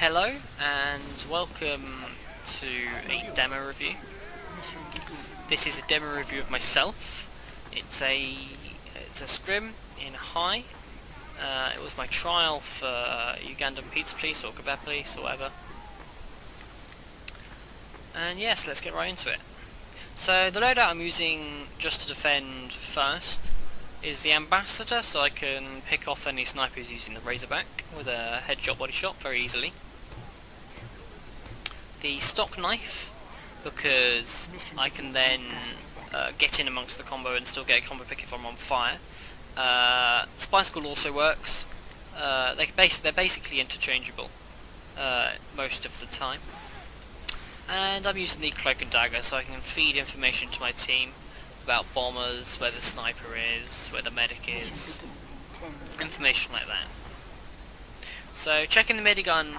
Hello and welcome to a demo review. This is a demo review of myself. It's a scrim in High. It was my trial for Ugandan Pizza Police or Kebab Police or whatever. And yes, let's get right into it. So the loadout I'm using just to defend first is the Ambassador, so I can pick off any snipers using the Razorback with a headshot body shot very easily. The stock knife, because I can then get in amongst the combo and still get a combo pick if I'm on fire. Spicicle also works. They're basically interchangeable most of the time. And I'm using the cloak and dagger so I can feed information to my team about bombers, where the sniper is, where the medic is, information like that. So checking the minigun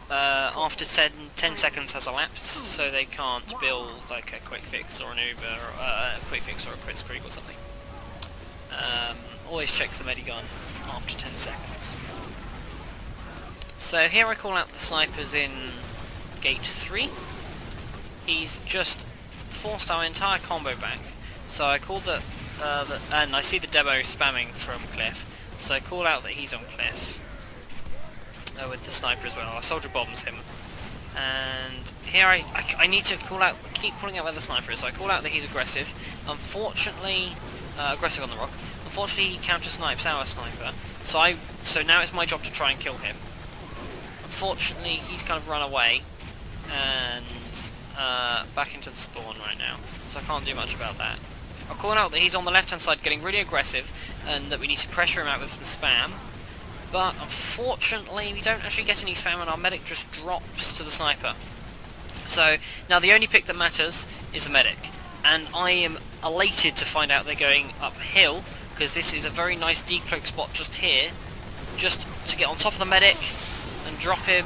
after 10 seconds has elapsed, so they can't build like a quick fix or an Uber, or a quick fix or a crit streak or something. Always check the minigun after 10 seconds. So here I call out the snipers in gate 3. He's just forced our entire combo back, so I call and I see the demo spamming from Cliff, so I call out that he's on Cliff. With the sniper as well. Our soldier bombs him, and here I need to keep calling out where the sniper is. So I call out that he's aggressive. Unfortunately, aggressive on the rock. Unfortunately, he counter snipes our sniper. So now it's my job to try and kill him. Unfortunately, he's kind of run away and back into the spawn right now, so I can't do much about that. I'll call out that he's on the left hand side getting really aggressive, and that we need to pressure him out with some spam. But unfortunately we don't actually get any spam and our medic just drops to the sniper. So now the only pick that matters is the medic, and I am elated to find out they're going uphill, because this is a very nice decloak spot just here, just to get on top of the medic and drop him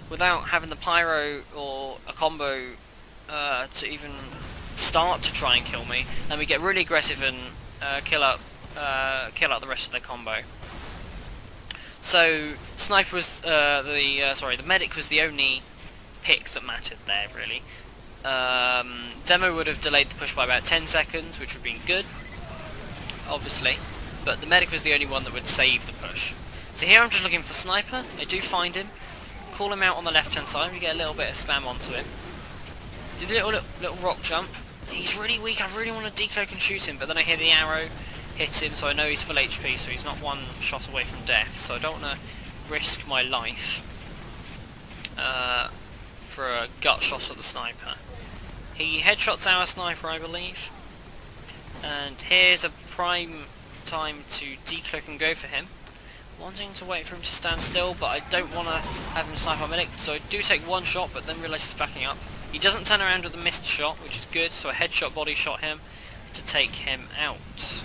without having the pyro or a combo to even start to try and kill me, and we get really aggressive and kill out the rest of their combo. So sniper was the medic was the only pick that mattered there really. Demo would have delayed the push by about 10 seconds, which would have been good, obviously, but the medic was the only one that would save the push. So here I'm just looking for the sniper. I do find him, call him out on the left hand side, we get a little bit of spam onto him, do the little rock jump. He's really weak, I really want to decloak and shoot him, but then I hear the arrow hit him, so I know he's full HP, so he's not one shot away from death, so I don't want to risk my life for a gut shot at the sniper. He headshots our sniper, I believe, and here's a prime time to decloak and go for him. Wanting to wait for him to stand still, but I don't want to have him snipe our medic, so I do take one shot, but then realise he's backing up. He doesn't turn around with a missed shot, which is good, so a headshot body shot him to take him out.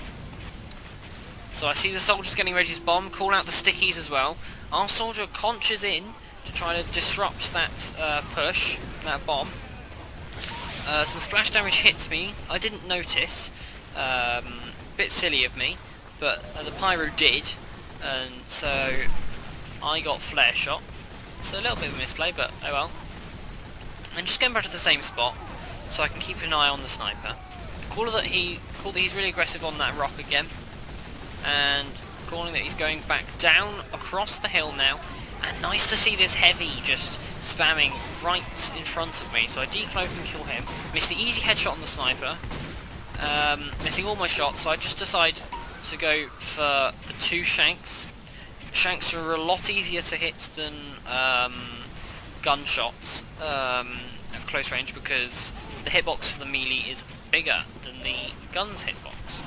So I see the soldiers getting ready to bomb, call out the stickies as well. Our soldier conches in to try to disrupt that push, that bomb. Some splash damage hits me, I didn't notice, bit silly of me, but the pyro did, and so I got flare shot. So a little bit of a misplay, but oh well. And just going back to the same spot, so I can keep an eye on the sniper. Call that he's really aggressive on that rock again, and calling that he's going back down across the hill now, and nice to see this heavy just spamming right in front of me, so I decloak and kill him. Miss the easy headshot on the sniper, missing all my shots, so I just decide to go for the 2 shanks. Shanks are a lot easier to hit than gunshots at close range, because the hitbox for the melee is bigger than the gun's hitbox.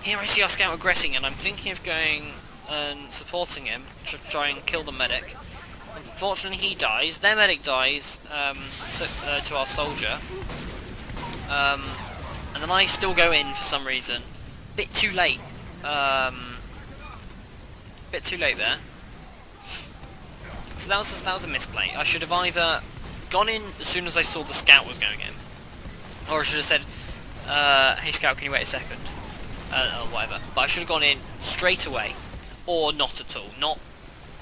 Here I see our scout aggressing, and I'm thinking of going and supporting him to try and kill the medic. Unfortunately he dies, their medic dies to our soldier, and then I still go in for some reason. Bit too late. Bit too late there. So that was a misplay. I should have either gone in as soon as I saw the scout was going in, or I should have said, hey scout, can you wait a second? Or whatever. But I should have gone in straight away, or not at all. Not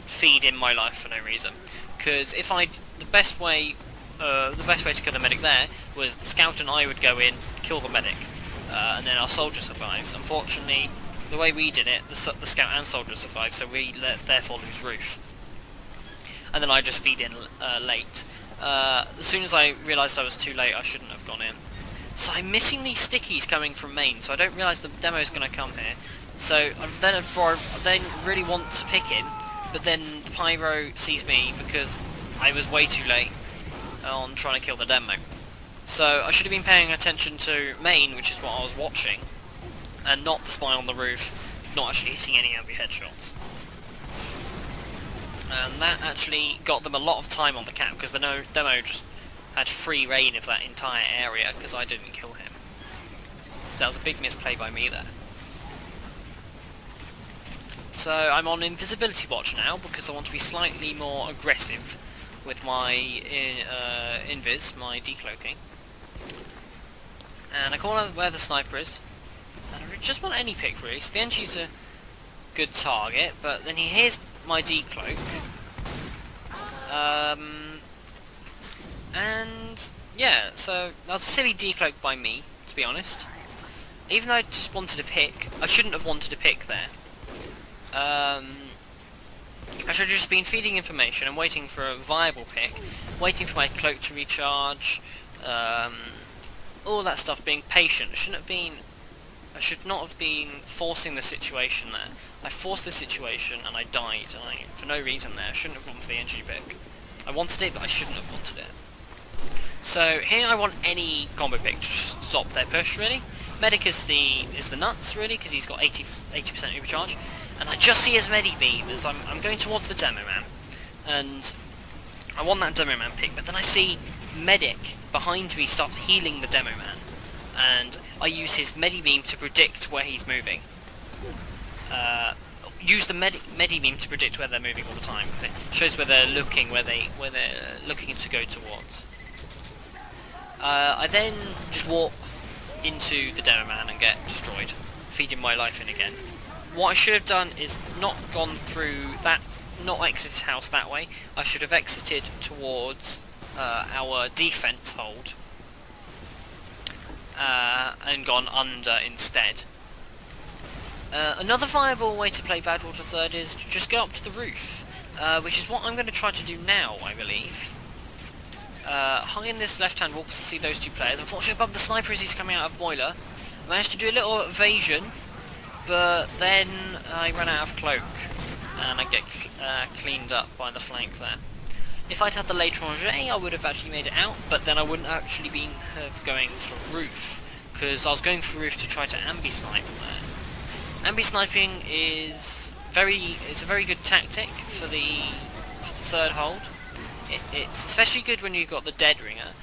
feed in my life for no reason. Because if the best way to kill the medic there was the scout and I would go in, kill the medic, and then our soldier survives. Unfortunately, the way we did it, the scout and soldier survived, so we therefore lose roof. And then I just feed in late. As soon as I realised I was too late, I shouldn't have gone in. So I'm missing these stickies coming from main, so I don't realise the demo's going to come here. So I then really want to pick him, but then the pyro sees me because I was way too late on trying to kill the demo. So I should have been paying attention to main, which is what I was watching, and not the spy on the roof, not actually hitting any ambi headshots. And that actually got them a lot of time on the cap, because the demo just had free reign of that entire area, because I didn't kill him. So that was a big misplay by me there. So I'm on invisibility watch now, because I want to be slightly more aggressive with my invis, my decloaking. And I call out where the sniper is, and I just want any pick really. So the NG's a good target, but then he hears my decloak, and yeah, so that was a silly decloak by me, to be honest. Even though I just wanted to pick, I shouldn't have wanted to pick there. I should have just been feeding information and waiting for a viable pick, waiting for my cloak to recharge, all that stuff, being patient. I should not have been forcing the situation there. I forced the situation and I died, for no reason there. I shouldn't have gone for the NG pick. I wanted it, but I shouldn't have wanted it. So here I want any combo pick to just stop their push, really. Medic is the nuts, really, because he's got 80% overcharge. And I just see his Medi beam as I'm going towards the demo man. And I want that demo man pick, but then I see Medic behind me start healing the demo man. And I use his Medi beam to predict where he's moving. Use the Medi beam to predict where they're moving all the time, because it shows where they're looking, where they're looking to go towards. I then just walk into the demo man and get destroyed, feeding my life in again. What I should have done is not gone through that, not exited house that way. I should have exited towards our defense hold and gone under instead. Another viable way to play Badwater 3rd is to just go up to the roof, which is what I'm going to try to do now, I believe. Hung in this left-hand wall to see those two players. Unfortunately, above the sniper as he's coming out of boiler. I managed to do a little evasion, but then I ran out of cloak, and I get cleaned up by the flank there. If I'd had the l'étranger, I would have actually made it out, but then I wouldn't actually have going for roof, because I was going for roof to try to ambi-snipe there. Ambi-sniping is a very good tactic for the third hold. It's especially good when you've got the dead ringer,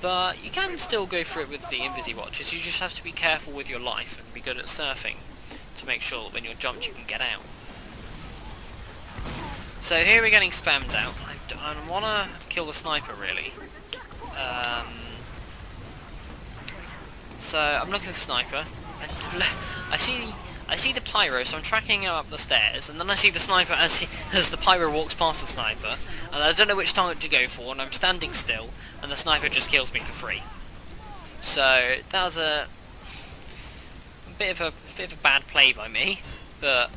but you can still go for it with the invisi watches. You just have to be careful with your life and be good at surfing to make sure that when you're jumped you can get out. So here we're getting spammed out. I want to kill the sniper really. So I'm looking for the sniper, and I see the pyro, so I'm tracking him up the stairs, and then I see the sniper as the pyro walks past the sniper, and I don't know which target to go for, and I'm standing still, and the sniper just kills me for free. So that was a bit of a bad play by me, but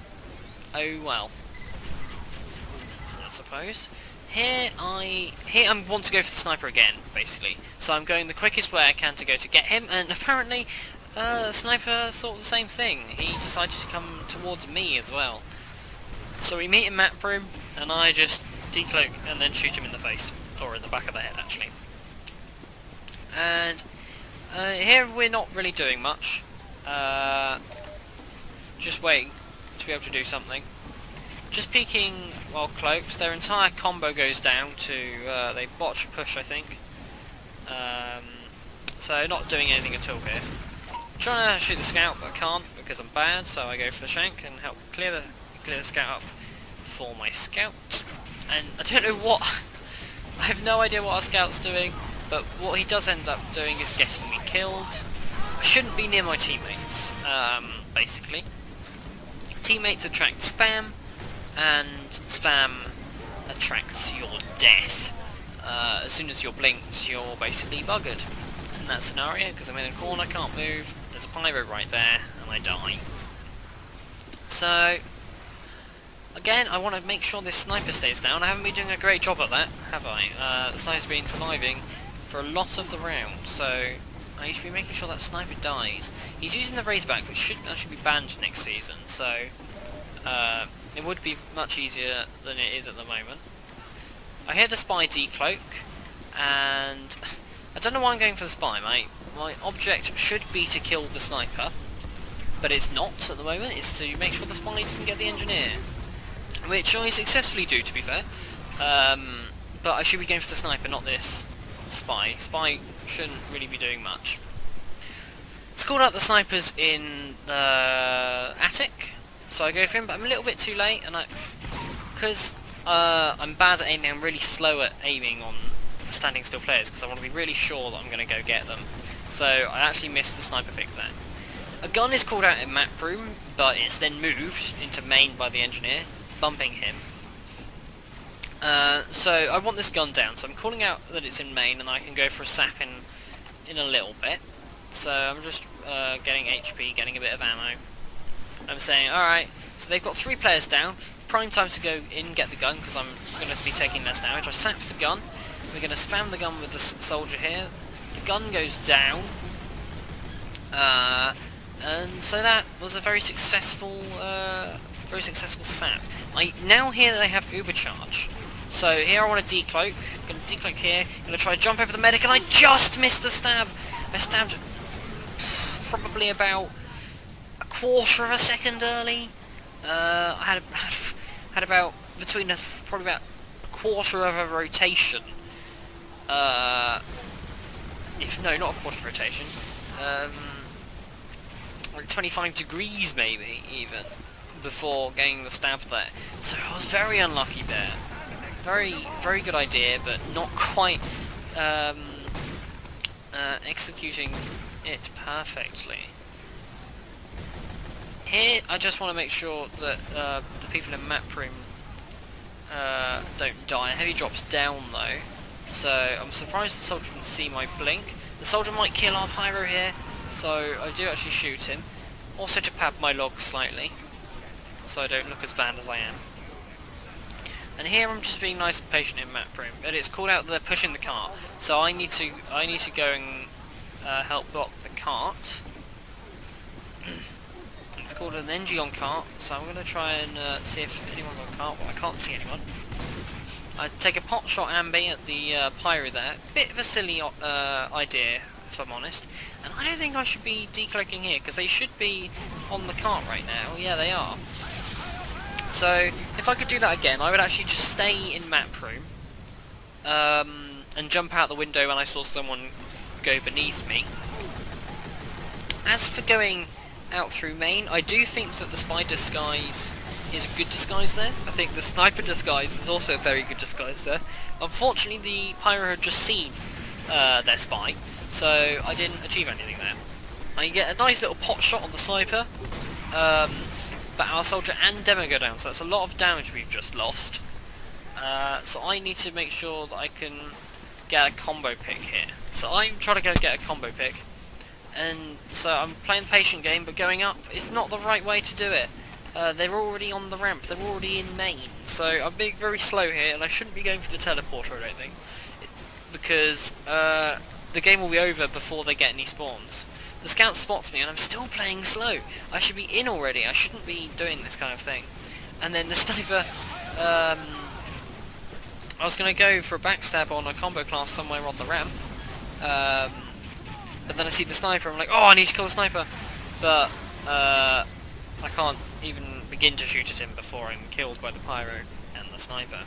oh well, I suppose. Here I want to go for the sniper again, basically. So I'm going the quickest way I can to go to get him, and apparently the sniper thought the same thing. He decided to come towards me as well. So we meet in map room, and I just decloak and then shoot him in the face, or in the back of the head actually. And here we're not really doing much. Just waiting to be able to do something. Just peeking while cloaked. Their entire combo goes down to they botch a push, I think. So not doing anything at all here. Trying to shoot the scout, but I can't because I'm bad. So I go for the shank and help clear the scout up for my scout. And I don't know what. I have no idea what our scout's doing, but what he does end up doing is getting me killed. I shouldn't be near my teammates, basically. Teammates attract spam, and spam attracts your death. As soon as you're blinked, you're basically buggered in that scenario, because I'm in a corner, can't move, there's a pyro right there, and I die. So, again, I want to make sure this sniper stays down. I haven't been doing a great job at that, have I? The sniper's been surviving for a lot of the round, so I need to be making sure that sniper dies. He's using the Razorback, which should actually be banned next season, so it would be much easier than it is at the moment. I hear the spy decloak, and I don't know why I'm going for the spy, mate. My object should be to kill the sniper, but it's not at the moment. It's to make sure the spy doesn't get the engineer, which I successfully do, to be fair. But I should be going for the sniper, not this spy. Spy shouldn't really be doing much. It's called out the snipers in the attic, so I go for him, but I'm a little bit too late, and because I'm bad at aiming, I'm really slow at aiming on standing still players, because I want to be really sure that I'm going to go get them. So I actually missed the sniper pick there. A gun is called out in map room, but it's then moved into main by the engineer, bumping him. So I want this gun down, so I'm calling out that it's in main, and I can go for a sap in a little bit. So I'm just getting HP, getting a bit of ammo. I'm saying, alright, so they've got 3 players down, prime time to go in and get the gun, because I'm going to be taking less damage. I sap the gun, we're going to spam the gun with the soldier here, the gun goes down, and so that was a very successful sap. I now hear that they have Ubercharge, so here I want to decloak, I'm going to decloak here, going to try to jump over the medic, and I just missed the stab! I stabbed probably about a quarter of a second early. I had about probably about a quarter of a rotation. No, not a quarter of a rotation. Like 25 degrees maybe, even, before getting the stab there. So I was very unlucky there. Very good idea, but not quite executing it perfectly. Here, I just want to make sure that the people in map room don't die. Heavy drops down though, so I'm surprised the soldier didn't see my blink. The soldier might kill our pyro here, so I do actually shoot him. Also to pad my log slightly, so I don't look as bad as I am. And here I'm just being nice and patient in map room, but it's called out that they're pushing the cart, so I need to go and help block the cart. It's called an NG on cart, so I'm going to try and see if anyone's on cart. Well, I can't see anyone. I take a pot shot ambi at the pyro there. Bit of a silly idea, if I'm honest. And I don't think I should be decloaking here, because they should be on the cart right now. Yeah, they are. So, if I could do that again, I would actually just stay in map room, and jump out the window when I saw someone go beneath me. As for going out through main, I do think that the spy disguise is a good disguise there. I think the sniper disguise is also a very good disguise there. Unfortunately, the pyro had just seen their spy, so I didn't achieve anything there. I get a nice little pot shot on the sniper, but our soldier and demo go down, so that's a lot of damage we've just lost. So I need to make sure that I can get a combo pick here. So I'm trying to go get a combo pick, and so I'm playing the patient game, but going up is not the right way to do it. They're already on the ramp, they're already in main, so I'm being very slow here, and I shouldn't be going for the teleporter, I don't think, because the game will be over before they get any spawns. The scout spots me, and I'm still playing slow. I should be in already, I shouldn't be doing this kind of thing. And then the sniper, I was going to go for a backstab on a combo class somewhere on the ramp, but then I see the sniper, I'm like, oh, I need to kill the sniper, but I can't even begin to shoot at him before I'm killed by the pyro and the sniper.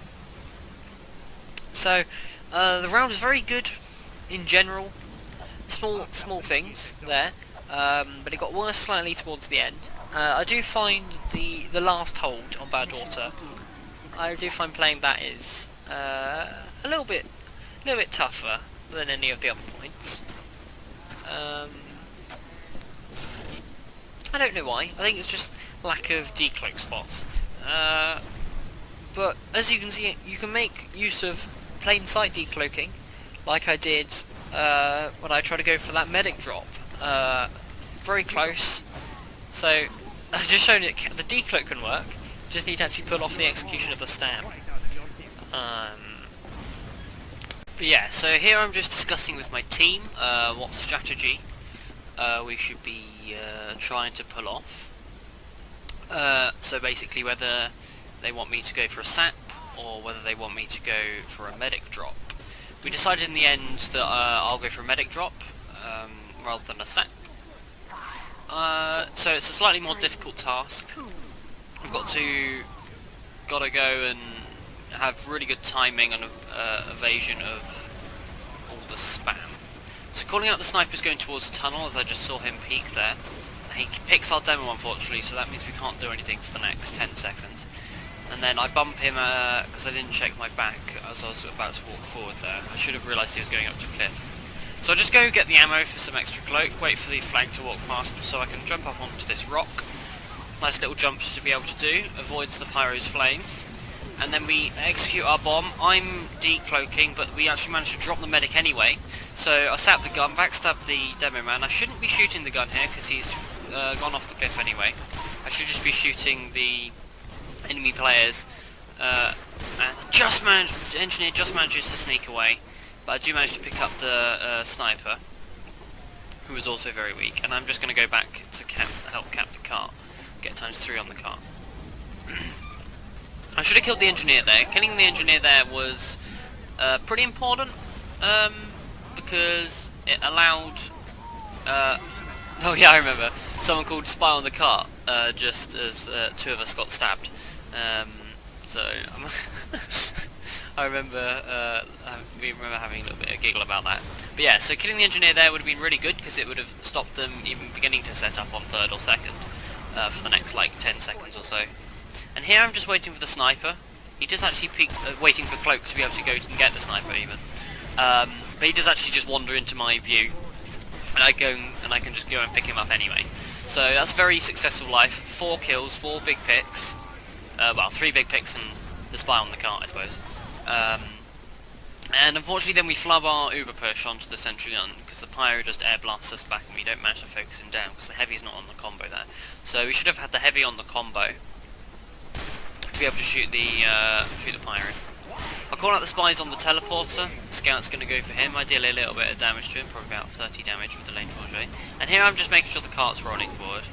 So, the round was very good in general. Small things there, but it got worse slightly towards the end. I do find the last hold on Badwater, I do find playing that is a little bit tougher than any of the other points. I don't know why. I think it's just lack of decloak spots. But as you can see, you can make use of plain sight decloaking, like I did when I tried to go for that medic drop. Very close. So I've just shown it. The decloak can work. Just need to actually pull off the execution of the stab. But yeah, so here I'm just discussing with my team what strategy we should be trying to pull off. So basically whether they want me to go for a sap or whether they want me to go for a medic drop. We decided in the end that I'll go for a medic drop rather than a sap. So it's a slightly more difficult task. I've gotta go and have really good timing and evasion of all the spam. So calling out the sniper's going towards tunnel, as I just saw him peek there. He picks our demo unfortunately, so that means we can't do anything for the next 10 seconds. And then I bump him because I didn't check my back as I was about to walk forward there. I should have realised he was going up to cliff. So I'll just go get the ammo for some extra cloak, wait for the flank to walk past so I can jump up onto this rock. Nice little jumps to be able to do, avoids the pyro's flames. And then we execute our bomb. I'm decloaking, but we actually managed to drop the medic anyway. So I sat the gun, backstab the demo man. I shouldn't be shooting the gun here because he's gone off the cliff anyway. I should just be shooting the enemy players. And the engineer just manages to sneak away. But I do manage to pick up the sniper, who was also very weak. And I'm just going to go back to help cap the car. Get ×3 on the car. I should have killed the engineer there. Killing the engineer there was pretty important because it allowed... oh yeah, I remember. Someone called Spy on the Car just as two of us got stabbed. So I remember we remember having a little bit of a giggle about that. But yeah, so killing the engineer there would have been really good because it would have stopped them even beginning to set up on third or second for the next like 10 seconds or so. And here I'm just waiting for the sniper. He does actually peek, waiting for Cloak to be able to go and get the sniper even. But he does actually just wander into my view, and I can just go and pick him up anyway. So that's very successful life. 4 kills, 4 big picks. Well, 3 big picks and the spy on the car, I suppose. And unfortunately then we flub our uber push onto the sentry gun because the pyro just air blasts us back and we don't manage to focus him down because the heavy's not on the combo there. So we should have had the heavy on the combo to be able to shoot the pyro. I'll call out the spies on the teleporter. The scout's going to go for him, ideally a little bit of damage to him, probably about 30 damage with the Lane Roger. And here I'm just making sure the cart's rolling forward.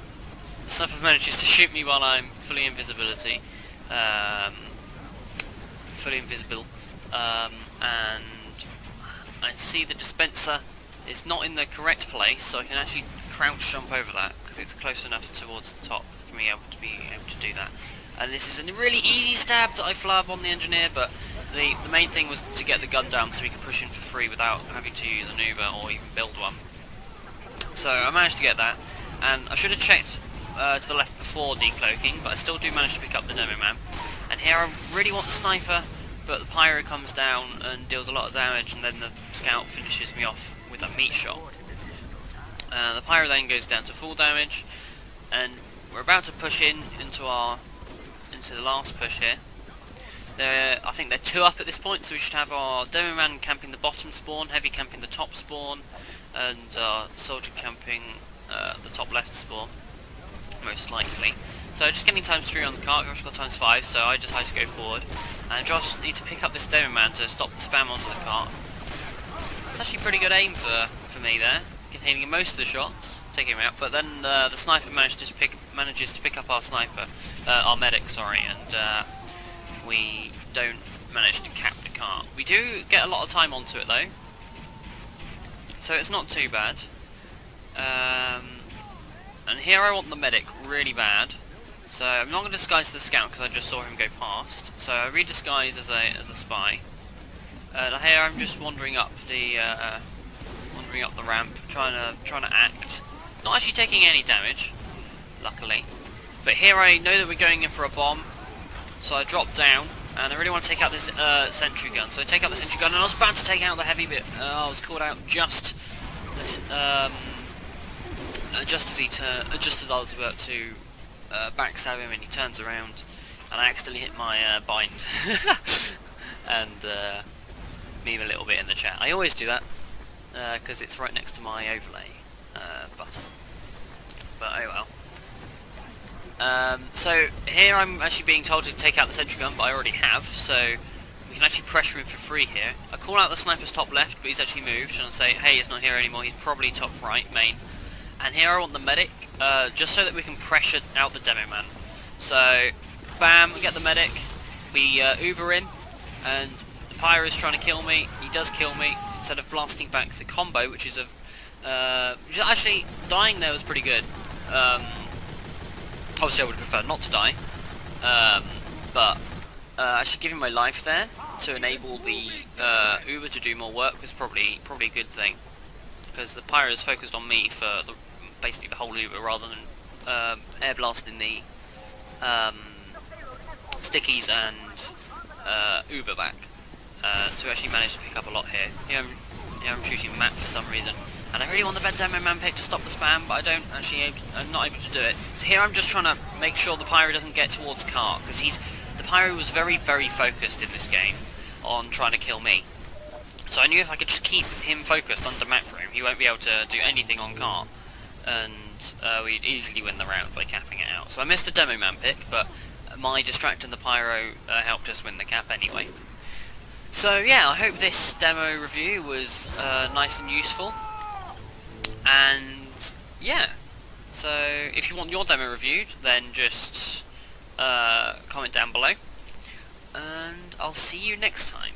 The sniper manages to shoot me while I'm fully invisible, and I see the dispenser is not in the correct place, so I can actually crouch jump over that because it's close enough towards the top for me to be able to do that. And this is a really easy stab that I flub on the engineer, but the main thing was to get the gun down so we could push in for free without having to use an Uber or even build one. So I managed to get that, and I should have checked to the left before decloaking, but I still do manage to pick up the demo man. And here I really want the sniper, but the pyro comes down and deals a lot of damage, and then the scout finishes me off with a meat shot. The pyro then goes down to full damage, and we're about to push into the last push here. I think they're 2 up at this point, so we should have our demo man camping the bottom spawn, heavy camping the top spawn, and soldier camping the top left spawn, most likely. So just getting ×3 on the cart, we've actually got ×5, so I decided to go forward. And just need to pick up this demo man to stop the spam onto the cart. It's actually pretty good aim for me there, containing most of the shots, taking him out. But then the sniper manages to pick up our sniper, our medic, sorry, and we don't manage to cap the cart. We do get a lot of time onto it though, so it's not too bad. And here I want the medic really bad, so I'm not going to disguise the scout because I just saw him go past. So I redisguise as a spy. And here I'm just wandering up the ramp, trying to act, not actually taking any damage, luckily. But here I know that we're going in for a bomb, so I drop down, and I really want to take out this sentry gun. So I take out the sentry gun, and I was about to take out the heavy bit. I was called out just as I was about to backstab him, and he turns around and I accidentally hit my bind, and meme a little bit in the chat. I always do that, because it's right next to my overlay button. But oh well. So here I'm actually being told to take out the sentry gun, but I already have, so we can actually pressure him for free here. I call out the sniper's top left, but he's actually moved, and I say, hey, he's not here anymore, he's probably top right, main. And here I want the medic, just so that we can pressure out the demo man. So, bam, we get the medic, we Uber him, and the pyro is trying to kill me. He does kill me, instead of blasting back the combo, which is actually, dying there was pretty good. Obviously I would prefer not to die, but actually giving my life there to enable the Uber to do more work was probably a good thing, because the pyro is focused on me for basically the whole Uber rather than air blasting the stickies and Uber back. So we actually managed to pick up a lot here. Here I'm shooting Matt for some reason. And I really want the demo man pick to stop the spam, but I'm not able to do it. So here I'm just trying to make sure the pyro doesn't get towards Cart, because the pyro was very, very focused in this game on trying to kill me. So I knew if I could just keep him focused under map room, he won't be able to do anything on Cart, and we'd easily win the round by capping it out. So I missed the demo man pick, but my distracting the pyro helped us win the cap anyway. So yeah, I hope this demo review was nice and useful. And yeah, so if you want your demo reviewed, then just comment down below, and I'll see you next time.